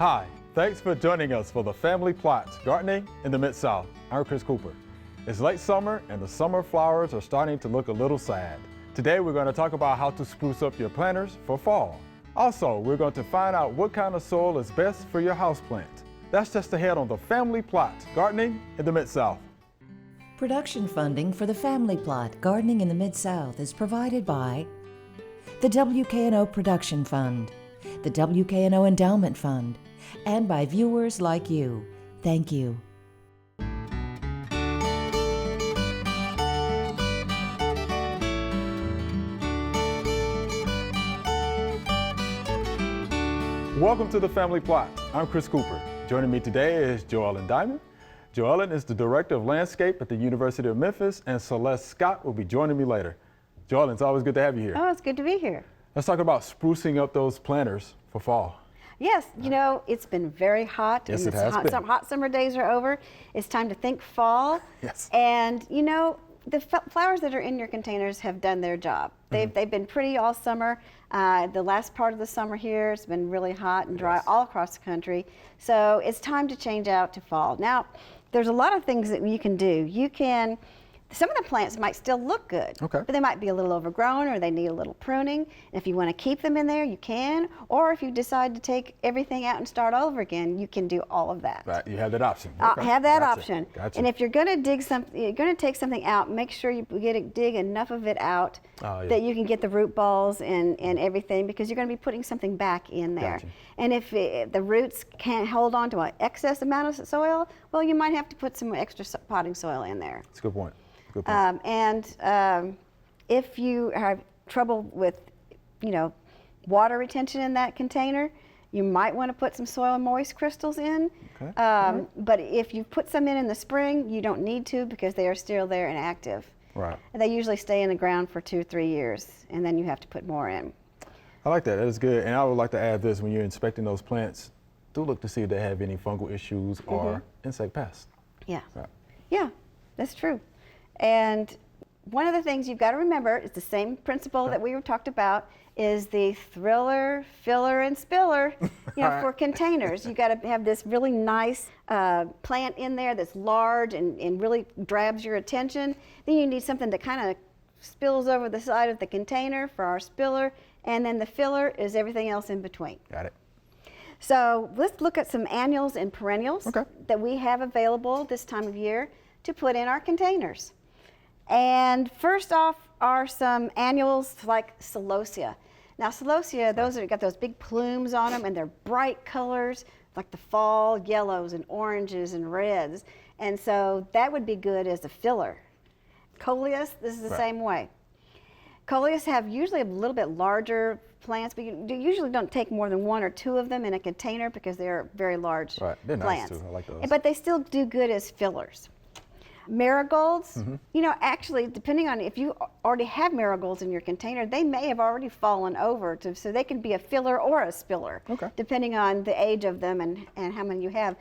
Hi, thanks for joining us for the Family Plot, Gardening in the Mid-South. I'm Chris Cooper. It's late summer and the summer flowers are starting to look a little sad. Today we're going to talk about how to spruce up your planters for fall. Also, we're going to find out what kind of soil is best for your houseplant. That's just ahead on the Family Plot, Gardening in the Mid-South. Production funding for the Family Plot, Gardening in the Mid-South is provided by the WKNO Production Fund, the WKNO Endowment Fund, and by viewers like you. Thank you. Welcome to the Family Plot. I'm Chris Cooper. Joining me today is Joellen Diamond. Joellen is the Director of Landscape at the University of Memphis, and Celeste Scott will be joining me later. Joellen, it's always good to have you here. Oh, it's good to be here. Let's talk about sprucing up those planters for fall. Yes, you know, it's been very hot. Yes, and it has been. Some hot summer days are over. It's time to think fall. Yes. And, you know, the flowers that are in your containers have done their job. They've been pretty all summer. The last part of the summer here, it's been really hot and dry all across the country. So it's time to change out to fall. Now, there's a lot of things that you can do. Some of the plants might still look good, but they might be a little overgrown or they need a little pruning. And if you want to keep them in there, you can. Or if you decide to take everything out and start all over again, you can do all of that. Right, you have that option. Have that option. Gotcha. And if you're going to you're going to take something out, make sure you dig enough of it out that you can get the root balls and everything, because you're going to be putting something back in there. Gotcha. And if the roots can't hold on to an excess amount of soil, well, you might have to put some extra potting soil in there. That's a good point. Good point. If you have trouble with, water retention in that container, you might want to put some soil moist crystals in. But if you put some in the spring, you don't need to, because they are still there and active. Right. And they usually stay in the ground for 2 or 3 years, and then you have to put more in. I like that. That is good. And I would like to add this: when you're inspecting those plants, do look to see if they have any fungal issues or insect pests. Yeah. Right. Yeah, that's true. And one of the things you've got to remember is the same principle that we talked about, is the thriller, filler, and spiller, for containers. You got to have this really nice plant in there that's large and really grabs your attention. Then you need something that kind of spills over the side of the container for our spiller, and then the filler is everything else in between. Got it. So let's look at some annuals and perennials that we have available this time of year to put in our containers. And first off are some annuals like celosia. Now celosia, those got those big plumes on them, and they're bright colors like the fall yellows and oranges and reds. And so that would be good as a filler. Coleus, this is the same way. Coleus have usually a little bit larger plants, but you usually don't take more than 1 or 2 of them in a container because they're very large They're plants. nice too. I like those. But they still do good as fillers. Marigolds, actually, depending on if you already have marigolds in your container, they may have already fallen over, so they can be a filler or a spiller, depending on the age of them and how many you have.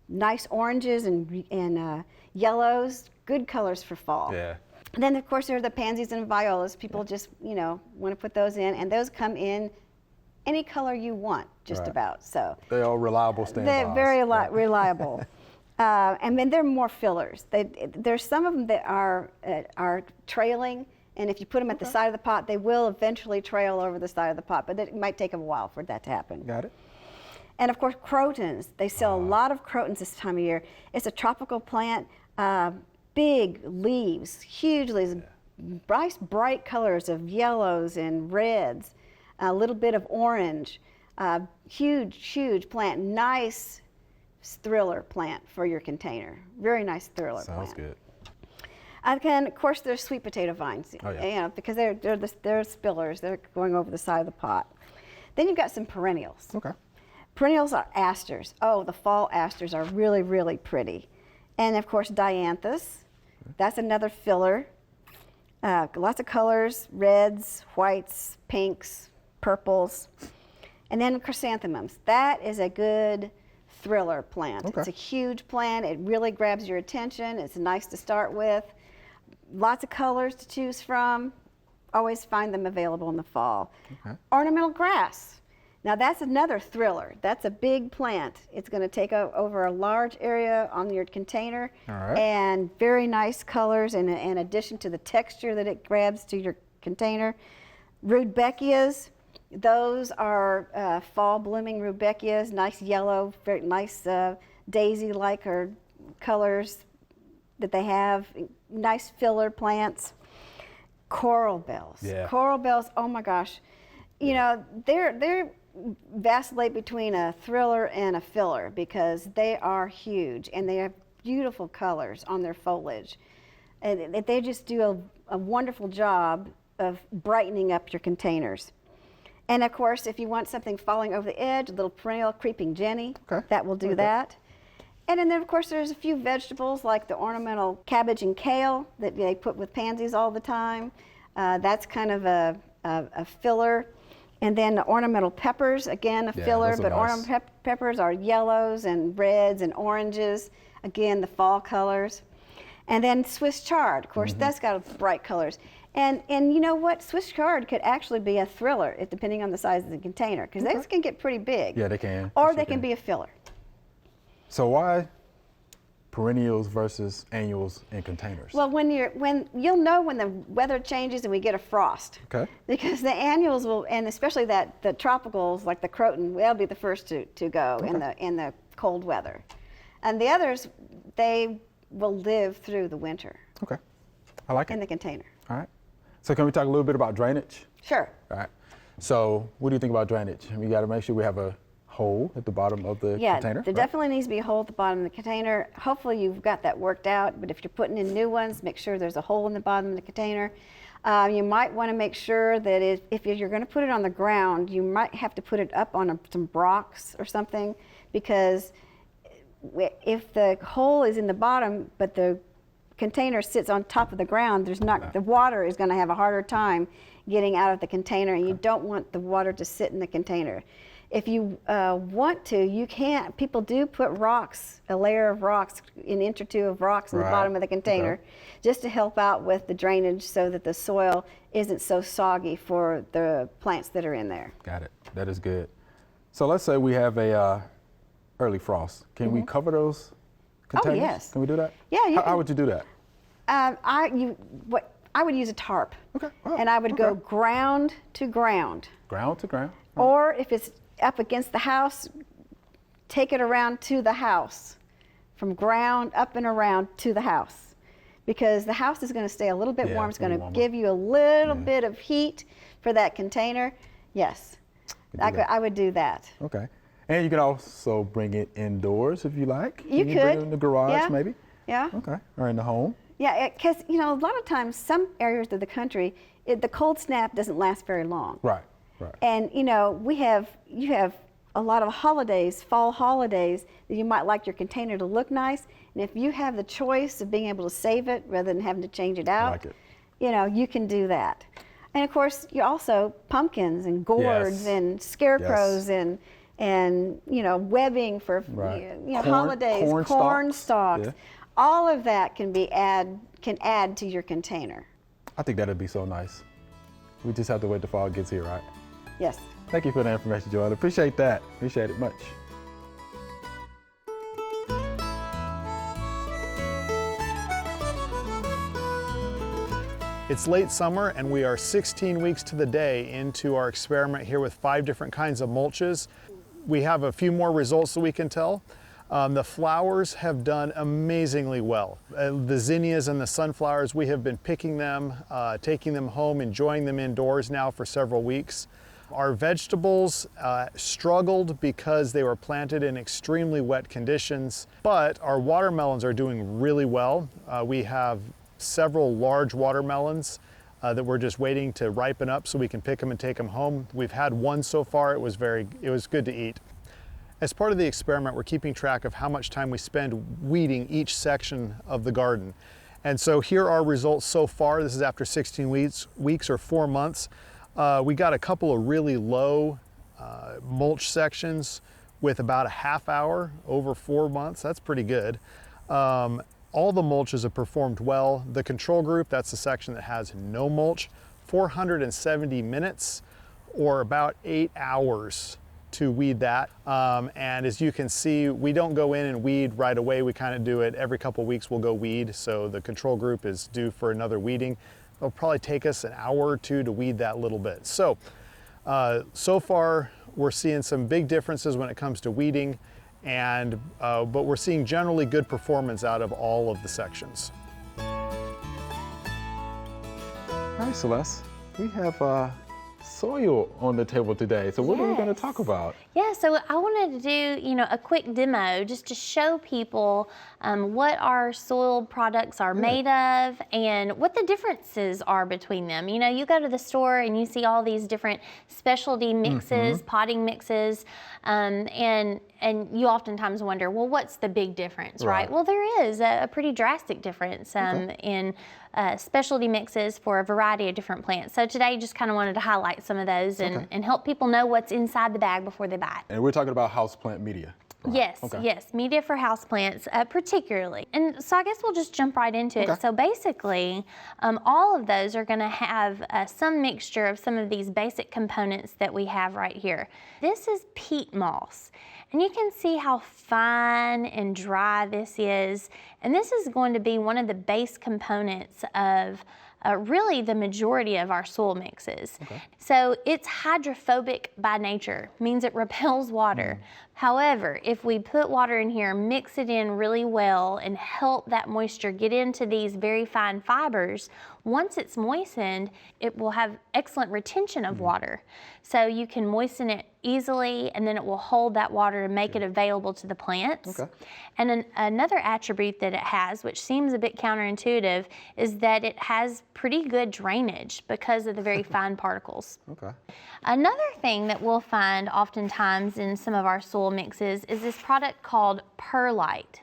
Nice oranges and yellows, good colors for fall. Yeah. And then, of course, there are the pansies and violas. People just, want to put those in, and those come in any color you want, just about. So they're all reliable standbys. They're very reliable. And then there are more fillers. There's some of them that are trailing, and if you put them at the side of the pot, they will eventually trail over the side of the pot, but it might take a while for that to happen. Got it. And of course, crotons. They sell a lot of crotons this time of year. It's a tropical plant, big leaves, huge leaves, nice bright colors of yellows and reds, a little bit of orange, huge plant, nice thriller plant for your container. Very nice thriller plant. Sounds good. And of course, there's sweet potato vines, because they're spillers. They're going over the side of the pot. Then you've got some perennials. Perennials are asters. Oh, the fall asters are really, really pretty. And of course, dianthus. That's another filler. Lots of colors: reds, whites, pinks, purples. And then chrysanthemums. That is a good thriller plant. It's a huge plant. It really grabs your attention. It's nice to start with. Lots of colors to choose from. Always find them available in the fall. Ornamental grass. Now that's another thriller. That's a big plant. It's going to take over a large area on your container. All right. And very nice colors in addition to the texture that it grabs to your container. Rudbeckias, those are fall blooming rudbeckias, nice yellow, very nice daisy-like or colors that they have, nice filler plants. Coral bells. Yeah. Coral bells, oh my gosh. You know, they're vacillate between a thriller and a filler because they are huge and they have beautiful colors on their foliage. And they just do a wonderful job of brightening up your containers. And of course, if you want something falling over the edge, a little perennial creeping Jenny, that will do that. And then of course there's a few vegetables like the ornamental cabbage and kale that they put with pansies all the time. That's kind of a filler. And then the ornamental peppers, again, a filler, but nice. Ornamental peppers are yellows and reds and oranges, again, the fall colors. And then Swiss chard, of course, that's got bright colors. And you know what? Swiss chard could actually be a thriller, depending on the size of the container, because those can get pretty big. Yeah, they can. Or they can be a filler. So why perennials versus annuals in containers? Well, you'll know when the weather changes and we get a frost. Okay. Because the annuals will, and especially the tropicals like the croton, they'll be the first to go in the cold weather, and the others, they will live through the winter. Okay, I like it. In the container. All right. So can we talk a little bit about drainage? Sure. All right. So what do you think about drainage? We got to make sure we have a hole at the bottom of the container. Yeah, there definitely needs to be a hole at the bottom of the container. Hopefully you've got that worked out, but if you're putting in new ones, make sure there's a hole in the bottom of the container. You might want to make sure that if you're going to put it on the ground, you might have to put it up on some rocks or something, because if the hole is in the bottom, but the container sits on top of the ground, the water is going to have a harder time getting out of the container, and you don't want the water to sit in the container. If you want to, you can. People do put rocks, a layer of rocks, an inch or two of rocks in the bottom of the container, just to help out with the drainage so that the soil isn't so soggy for the plants that are in there. Got it. That is good. So let's say we have a early frost. Can we cover those containers? Oh, yes. Can we do that? Yeah. How would you do that? I would use a tarp. Okay. Wow. And I would go ground to ground. Ground to ground. Or if it's up against the house, take it around to the house, from ground up and around to the house, because the house is going to stay a little bit warm. It's going to give you a little bit of heat for that container. Yes, I would do that. Okay, and you can also bring it indoors if you like. You could bring it in the garage, maybe. Yeah. Okay, or in the home. Yeah, because a lot of times some areas of the country, the cold snap doesn't last very long. Right. Right. And you have a lot of holidays, fall holidays, that you might like your container to look nice. And if you have the choice of being able to save it rather than having to change it out, I like it. You can do that. And of course, you also pumpkins and gourds and scarecrows and webbing for holidays, corn stalks. Yeah. All of that can add to your container. I think that'd be so nice. We just have to wait till fall gets here, right? Yes. Thank you for the information, Joanna. Appreciate that. Appreciate it much. It's late summer and we are 16 weeks to the day into our experiment here with 5 different kinds of mulches. We have a few more results that we can tell. The flowers have done amazingly well. The zinnias and the sunflowers, we have been picking them, taking them home, enjoying them indoors now for several weeks. Our vegetables struggled because they were planted in extremely wet conditions, but our watermelons are doing really well. We have several large watermelons that we're just waiting to ripen up so we can pick them and take them home. We've had one so far. It was good to eat. As part of the experiment, we're keeping track of how much time we spend weeding each section of the garden. And so here are results so far. This is after 16 weeks or 4 months. We got a couple of really low mulch sections with about a half hour over 4 months. That's pretty good. All the mulches have performed well. The control group, that's the section that has no mulch, 470 minutes or about 8 hours to weed that. And as you can see, we don't go in and weed right away. We kind of do it every couple weeks, we'll go weed. So the control group is due for another weeding. It'll probably take us an hour or two to weed that little bit. So, so far we're seeing some big differences when it comes to weeding, and but we're seeing generally good performance out of all of the sections. All right, Celeste, we have soil on the table today. So what are we going to talk about? Yeah, so I wanted to do, a quick demo just to show people what our soil products are made of and what the differences are between them. You go to the store and you see all these different specialty mixes, potting mixes, and you oftentimes wonder, well, what's the big difference, right? Well, there is a pretty drastic difference in specialty mixes for a variety of different plants. So today, just kind of wanted to highlight some of those and help people know what's inside the bag before they buy it. And we're talking about houseplant media. Right? Yes, yes, media for houseplants particularly. And so I guess we'll just jump right into it. So basically, all of those are going to have some mixture of some of these basic components that we have right here. This is peat moss. And you can see how fine and dry this is. And this is going to be one of the base components of really the majority of our soil mixes. So it's hydrophobic by nature, means it repels water. However, if we put water in here, mix it in really well and help that moisture get into these very fine fibers, once it's moistened, it will have excellent retention of water. So you can moisten it easily, and then it will hold that water and make it available to the plants. And another attribute that it has, which seems a bit counterintuitive, is that it has pretty good drainage because of the very fine particles. Another thing that we'll find oftentimes in some of our soil mixes is this product called perlite.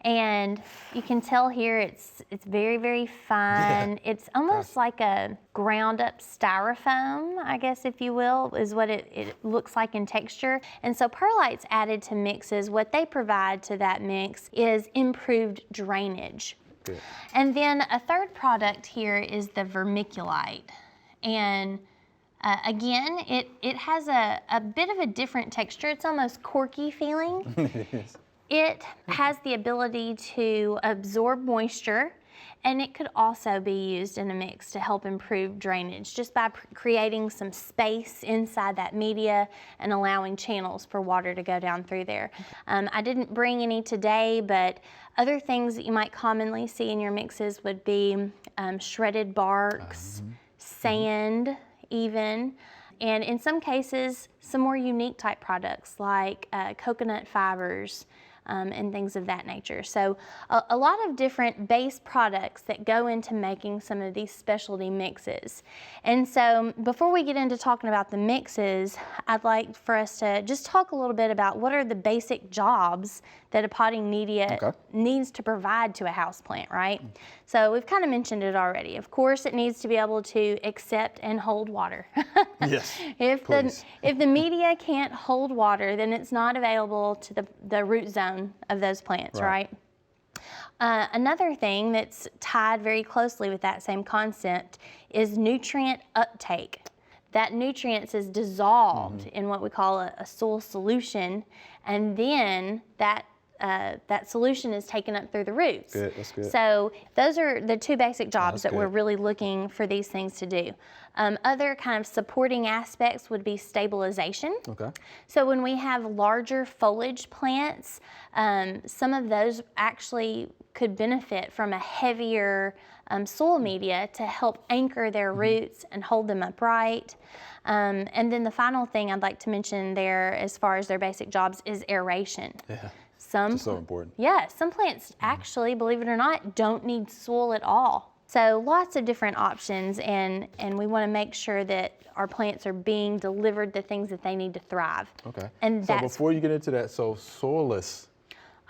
And you can tell here it's very, very fine. It's almost like a ground up styrofoam, I guess, if you will, is what it looks like in texture. And so perlite's added to mixes. What they provide to that mix is improved drainage. And then a third product here is the vermiculite. And again, it has a bit of a different texture. It's almost corky feeling. It has the ability to absorb moisture, and it could also be used in a mix to help improve drainage just by creating some space inside that media and allowing channels for water to go down through there. I didn't bring any today, but other things that you might commonly see in your mixes would be shredded barks, sand even, and in some cases, some more unique type products like coconut fibers, and things of that nature. So a lot of different base products that go into making some of these specialty mixes. And so before we get into talking about the mixes, I'd like for us to just talk a little bit about what are the basic jobs that a potting media needs to provide to a houseplant, right? So we've kind of mentioned it already. Of course, it needs to be able to accept and hold water. Yes, if the media can't hold water, then it's not available to the root zone of those plants, right? Another thing that's tied very closely with that same concept is nutrient uptake. That nutrients is dissolved in what we call a soil solution, and then that solution is taken up through the roots. That's good. So those are the two basic jobs that we're really looking for these things to do. Other kind of supporting aspects would be stabilization. So when we have larger foliage plants, some of those actually could benefit from a heavier soil media to help anchor their roots and hold them upright. And then the final thing I'd like to mention there as far as their basic jobs is aeration. It's so important. Yeah, some plants actually, believe it or not, don't need soil at all. So lots of different options, and we want to make sure that our plants are being delivered the things that they need to thrive. And so before you get into that, so soilless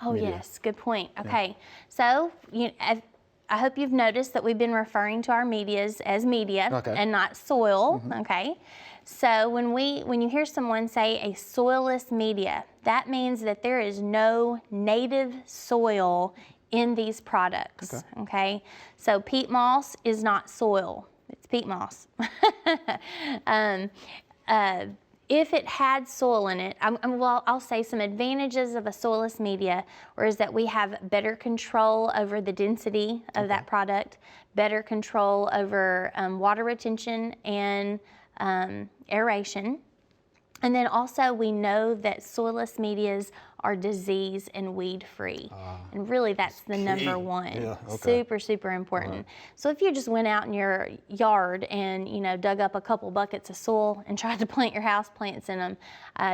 media. Yes, good point. So I hope you've noticed that we've been referring to our medias as media and not soil. So when you hear someone say a soilless media, that means that there is no native soil in these products. So peat moss is not soil; it's peat moss. if it had soil in it, well, I'll say some advantages of a soilless media, or is that we have better control over the density of that product, better control over water retention and aeration. And then also we know that soilless medias are disease and weed free. And really that's the number one. Yeah, okay. Super, super important. So if you just went out in your yard and, you know, dug up a couple buckets of soil and tried to plant your house plants in them,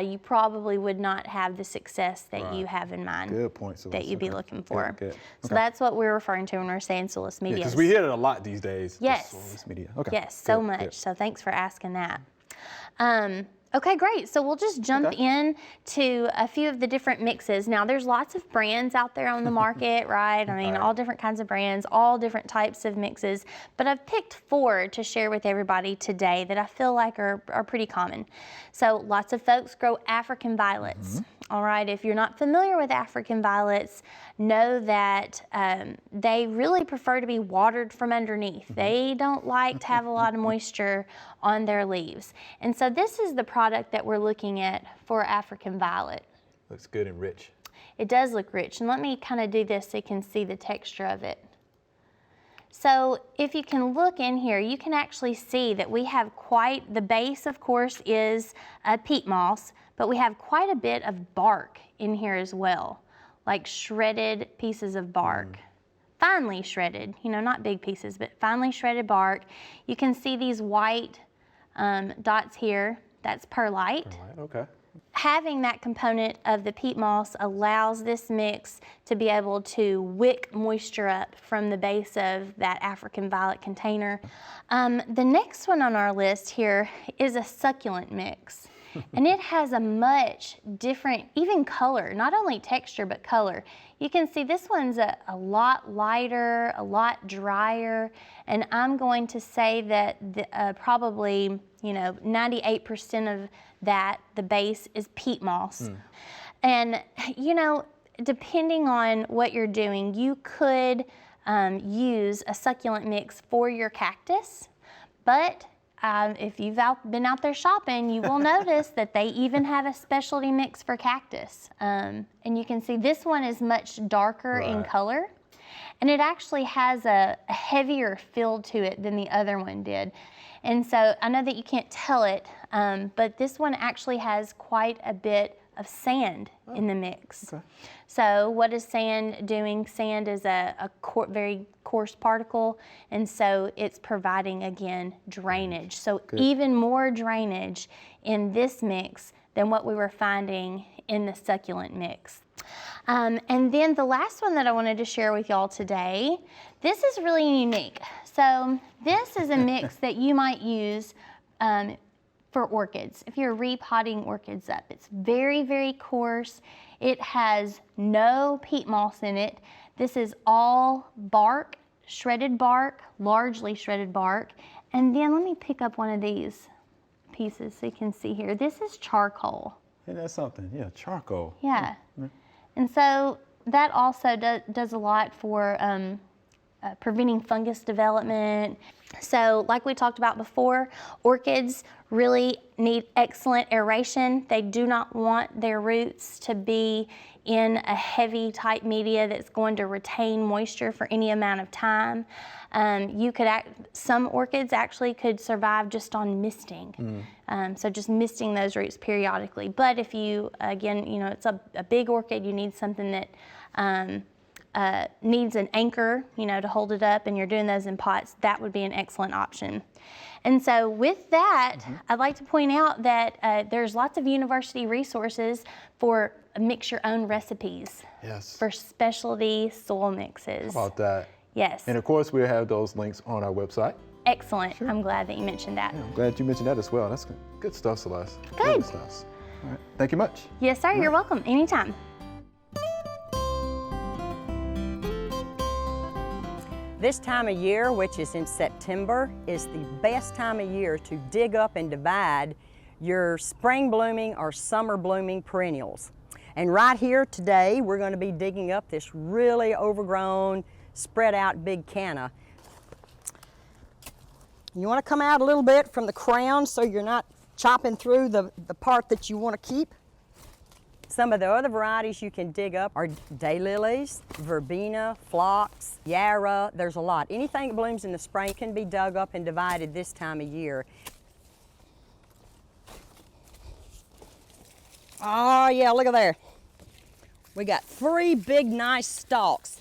you probably would not have the success that you have in mind. Good point, that you'd be looking for. Good. So that's what we're referring to when we're saying soilless medias. Because we hear it a lot these days. Yes. Soilless media. Okay. Yes, so Good, much. good. So thanks for asking that. Okay, great. So we'll just jump in to a few of the different mixes. Now, there's lots of brands out there on the market, right? I mean, all different kinds of brands, all different types of mixes. But I've picked 4 to share with everybody today that I feel like are pretty common. So lots of folks grow African violets. All right, if you're not familiar with African violets, know that they really prefer to be watered from underneath. They don't like to have a lot of moisture on their leaves. And so this is the product that we're looking at for African violet. Looks good and rich. It does look rich, and let me kind of do this so you can see the texture of it. So if you can look in here, you can actually see that we have quite, the base of course is peat moss, but we have quite a bit of bark in here as well, like shredded pieces of bark. Finely shredded, you know, not big pieces, but finely shredded bark. You can see these white dots here, that's perlite. Perlite, okay. Having that component of the peat moss allows this mix to be able to wick moisture up from the base of that African violet container. The next one on our list here is a succulent mix. And it has a much different, even color, not only texture, but color. You can see this one's a lot lighter, a lot drier, and I'm going to say that probably, you know, 98% of that, the base is peat moss. And, you know, depending on what you're doing, you could use a succulent mix for your cactus, but if you've been out there shopping, you will notice that they even have a specialty mix for cactus. And you can see this one is much darker in color, and it actually has a heavier feel to it than the other one did. And so I know that you can't tell it, but this one actually has quite a bit of sand in the mix. Okay. So what is sand doing? Sand is a very coarse particle, and so it's providing, again, drainage. So even more drainage in this mix than what we were finding in the succulent mix. And then the last one that I wanted to share with y'all today, this is really unique. So this is a mix that you might use for orchids. If you're repotting orchids up, it's very, very coarse. It has no peat moss in it. This is all bark, shredded bark, largely shredded bark. And then let me pick up one of these pieces so you can see here. This is charcoal. Yeah, that's something. Yeah, charcoal. Yeah. And so that also does a lot for preventing fungus development. So like we talked about before, orchids really need excellent aeration. They do not want their roots to be in a heavy type media that's going to retain moisture for any amount of time. Some orchids actually could survive just on misting. So just misting those roots periodically. But if you, again, you know, it's a big orchid, you need something that needs an anchor, you know, to hold it up, and you're doing those in pots, that would be an excellent option. And so with that, I'd like to point out that there's lots of university resources for mix your own recipes. Yes. For specialty soil mixes. How about that? Yes. And of course, we'll have those links on our website. Excellent. Sure. I'm glad that you mentioned that. Yeah, I'm glad you mentioned that as well. That's good stuff, Celeste. Good stuff. All right. Thank you much. Yes, sir. You're welcome. Anytime. This time of year, which is in September, is the best time of year to dig up and divide your spring blooming or summer blooming perennials. And right here today, we're going to be digging up this really overgrown, spread out big canna. You want to come out a little bit from the crown so you're not chopping through the part that you want to keep. Some of the other varieties you can dig up are daylilies, verbena, phlox, yarrow. There's a lot. Anything that blooms in the spring can be dug up and divided this time of year. Oh yeah, look at there. We got 3 big nice stalks.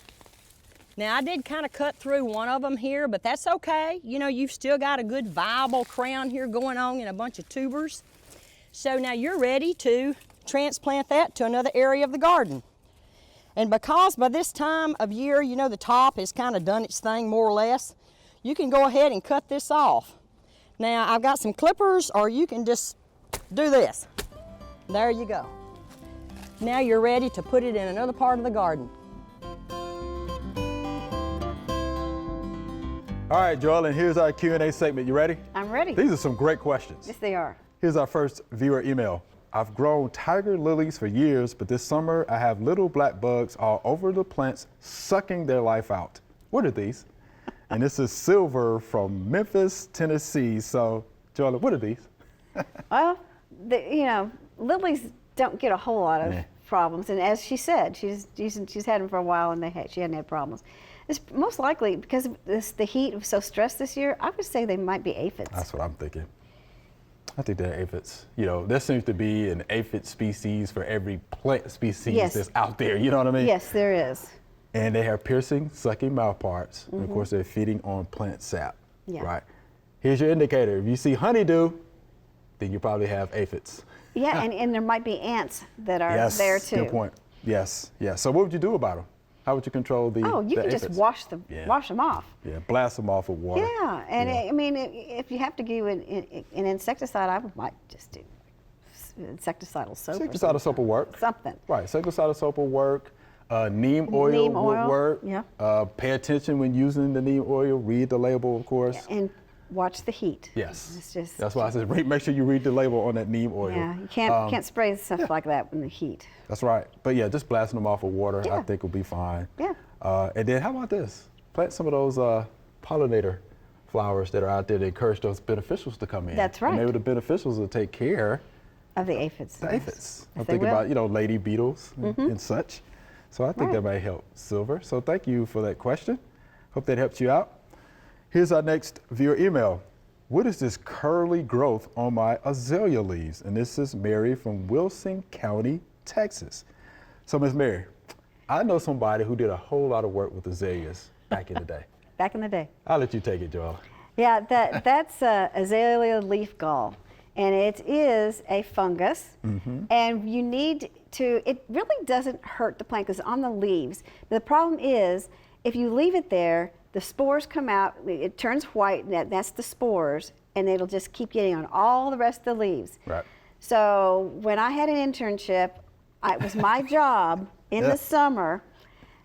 Now I did kind of cut through one of them here, but that's okay. You know, you've still got a good viable crown here going on in a bunch of tubers. So now you're ready to transplant that to another area of the garden. And because by this time of year, you know, the top has kind of done its thing more or less, you can go ahead and cut this off. Now I've got some clippers, or you can just do this. There you go. Now you're ready to put it in another part of the garden. All right, Joel, and here's our Q&A segment. You ready? I'm ready. These are some great questions. Yes, they are. Here's our first viewer email. I've grown tiger lilies for years, but this summer I have little black bugs all over the plants sucking their life out. What are these? And this is Silver from Memphis, Tennessee. So, Joel, what are these? Well, you know, lilies don't get a whole lot of problems, and as she said, she's had them for a while, and she hadn't had problems. It's most likely because of the heat was so stressed this year. I would say they might be aphids. That's what I'm thinking. I think they're aphids. You know, there seems to be an aphid species for every plant species that's out there. You know what I mean? Yes, there is. And they have piercing, sucking mouth parts. And of course, they're feeding on plant sap. Yeah. Right. Here's your indicator. If you see honeydew, then you probably have aphids. Yeah, and there might be ants that are there too. Good point. Yes, yes. So what would you do about them? How would you control the Oh, you can aphids? just wash them off. Yeah, blast them off with water. Yeah, and I mean, if you have to do an insecticide, I might just do insecticidal soap. Insecticidal soap will work. Something. Right, insecticidal soap will work. Neem oil would work. Yeah. Pay attention when using the neem oil. Read the label, of course. And watch the heat. Yes. It's just, that's why I said make sure you read the label on that neem oil. Yeah, you can't spray stuff like that in the heat. That's right. But yeah, just blasting them off with water, I Yeah. think will be fine. Yeah. And then how about this? Plant some of those pollinator flowers that are out there to encourage those beneficials to come in. That's right. And maybe the beneficials will take care of the aphids. the aphids. I'm they thinking will. about, lady beetles and such. So I think that might help, Silver. So thank you for that question. Hope that helps you out. Here's our next viewer email. What is this curly growth on my azalea leaves? And this is Mary from Wilson County, Texas. So Miss Mary, I know somebody who did a whole lot of work with azaleas back in the day. Back in the day. I'll let you take it, Joel. Yeah, that's azalea leaf gall, and it is a fungus, and you need to, it really doesn't hurt the plant because on the leaves. The problem is if you leave it there, the spores come out, it turns white, and that's the spores, and it'll just keep getting on all the rest of the leaves. Right. So when I had an internship, it was my job in the summer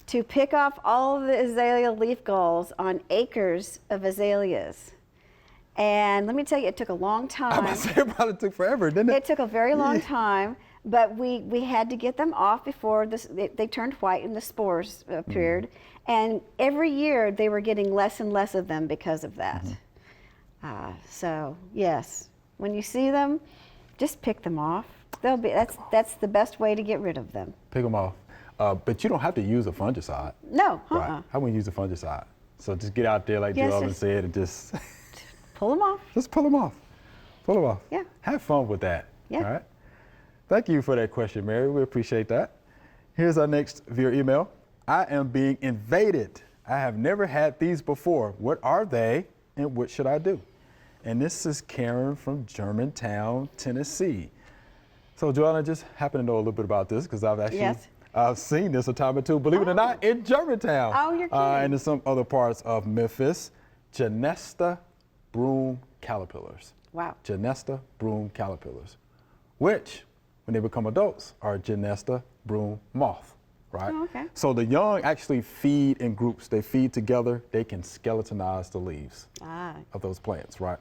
to pick off all of the azalea leaf galls on acres of azaleas. And let me tell you, it took a long time. I say it probably took forever, didn't it? It took a very long time, but we had to get them off before they turned white and the spores appeared. And every year they were getting less and less of them because of that. So yes, when you see them, just pick them off. That's the best way to get rid of them. Pick them off. But you don't have to use a fungicide. No, Right. I wouldn't use a fungicide. So just get out there like Joel said and just pull them off. Just pull them off. Pull them off. Yeah. Have fun with that. Yeah. All right. Thank you for that question, Mary. We appreciate that. Here's our next viewer email. I am being invaded. I have never had these before. What are they and what should I do? And this is Karen from Germantown, Tennessee. So Joel, I just happen to know a little bit about this because I've actually I've seen this a time or two, believe it or not, in Germantown. Oh, you're kidding. And in some other parts of Memphis. Genesta broom caterpillars. Wow. Genesta broom caterpillars, which, when they become adults, are Genesta broom moth, right? Oh, okay. So the young actually feed in groups. They feed together. They can skeletonize the leaves of those plants, right?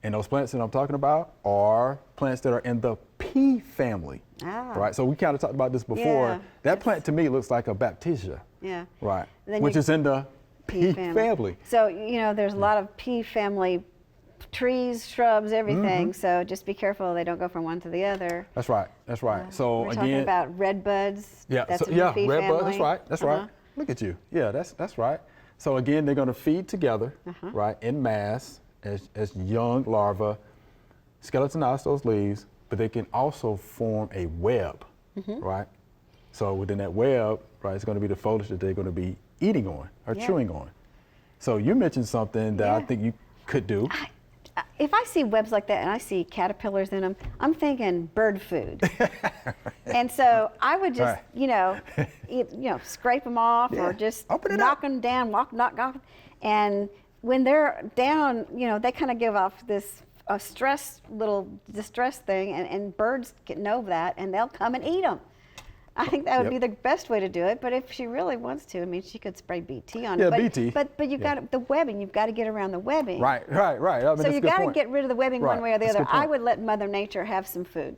And those plants that I'm talking about are plants that are in the pea family, right? So we kind of talked about this before. Yeah, that plant to me looks like a Baptisia, Yeah. right? Then Which is in the pea family. So, there's a lot of pea family trees, shrubs, everything. So just be careful they don't go from one to the other. That's right. That's right. So We're again, talking about red buds. yeah, That's so, a yeah, feed red family. bud. That's right. That's right. Look at you. Yeah, that's right. So again, they're going to feed together, right, in mass as young larvae, skeletonize those leaves, but they can also form a web, right? So within that web, right, it's going to be the foliage that they're going to be eating on or chewing on. So you mentioned something that I think you could do. If I see webs like that and I see caterpillars in them, I'm thinking bird food. And so I would just, scrape them off or just knock them down, knock off. And when they're down, they kind of give off this little distress thing, and birds know that, and they'll come and eat them. I think that would be the best way to do it. But if she really wants to, I mean, she could spray BT on it. Yeah, BT. But you've got the webbing. You've got to get around the webbing. Right. I mean, So you got to get rid of the webbing one way or the That's a other. good point. I would let Mother Nature have some food.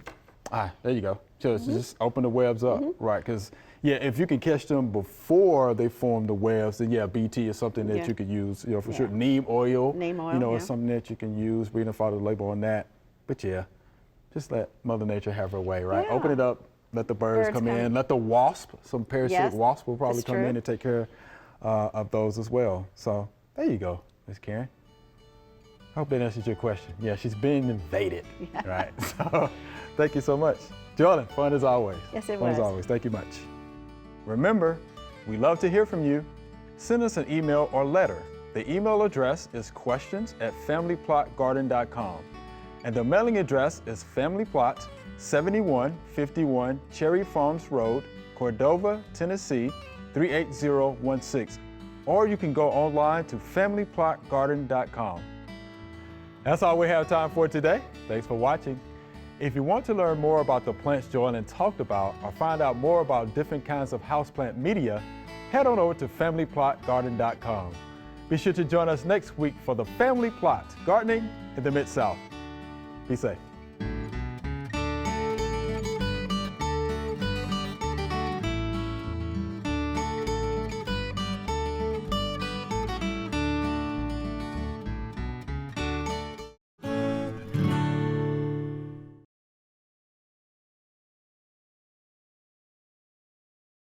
There you go. Just open the webs up, right? Because if you can catch them before they form the webs, then BT is something that you could use, for sure. Neem oil, is something that you can use. We didn't follow the label on that, but just let Mother Nature have her way, right? Yeah. Open it up, let the birds come in, let the wasp, some parasitic wasp will probably come in and take care of those as well. So there you go, Ms. Karen. I hope that answers your question. Yeah, she's been invaded, right? So thank you so much. Jordan, fun as always. Yes, it Fun was. as always. Thank you much. Remember, we love to hear from you. Send us an email or letter. The email address is questions@familyplotgarden.com. And the mailing address is Family Plot, 7151 Cherry Farms Road, Cordova, Tennessee, 38016. Or you can go online to familyplotgarden.com. That's all we have time for today. Thanks for watching. If you want to learn more about the plants Jordan talked about or find out more about different kinds of houseplant media, head on over to familyplotgarden.com. Be sure to join us next week for the Family Plot, Gardening in the Mid-South. Be safe.